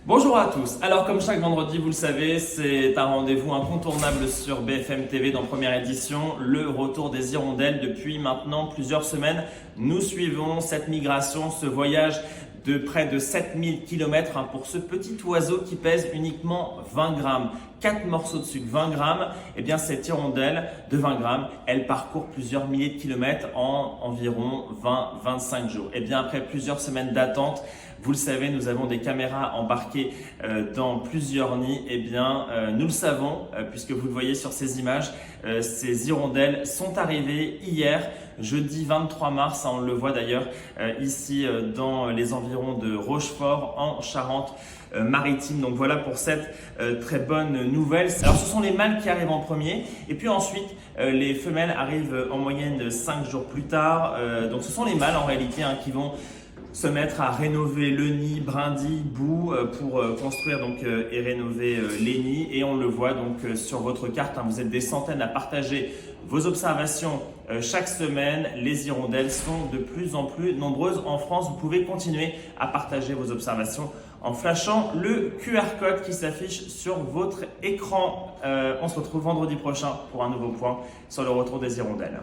Bonjour à tous. Alors comme chaque vendredi, vous le savez, c'est un rendez-vous incontournable sur BFM TV dans première édition, le retour des hirondelles. Depuis maintenant plusieurs semaines, nous suivons cette migration, ce voyage de près de 7000 km pour ce petit oiseau qui pèse uniquement 20 grammes. 4 morceaux de sucre, 20 grammes, et bien cette hirondelle de 20 grammes, elle parcourt plusieurs milliers de kilomètres en environ 20-25 jours. Et bien après plusieurs semaines d'attente, vous le savez, nous avons des caméras embarquées dans plusieurs nids. Et bien, nous le savons, puisque vous le voyez sur ces images, ces hirondelles sont arrivées hier, jeudi 23 mars. On le voit d'ailleurs ici dans les environs de Rochefort, en Charente-Maritime. Donc voilà pour cette très bonne nouvelle. Alors ce sont les mâles qui arrivent en premier, et puis ensuite les femelles arrivent en moyenne 5 jours plus tard. Donc ce sont les mâles en réalité qui vont se mettre à rénover le nid, brindilles, boue pour construire et rénover les nids. Et on le voit donc sur votre carte, vous êtes des centaines à partager vos observations chaque semaine. Les hirondelles sont de plus en plus nombreuses en France. Vous pouvez continuer à partager vos observations en flashant le QR code qui s'affiche sur votre écran. On se retrouve vendredi prochain pour un nouveau point sur le retour des hirondelles.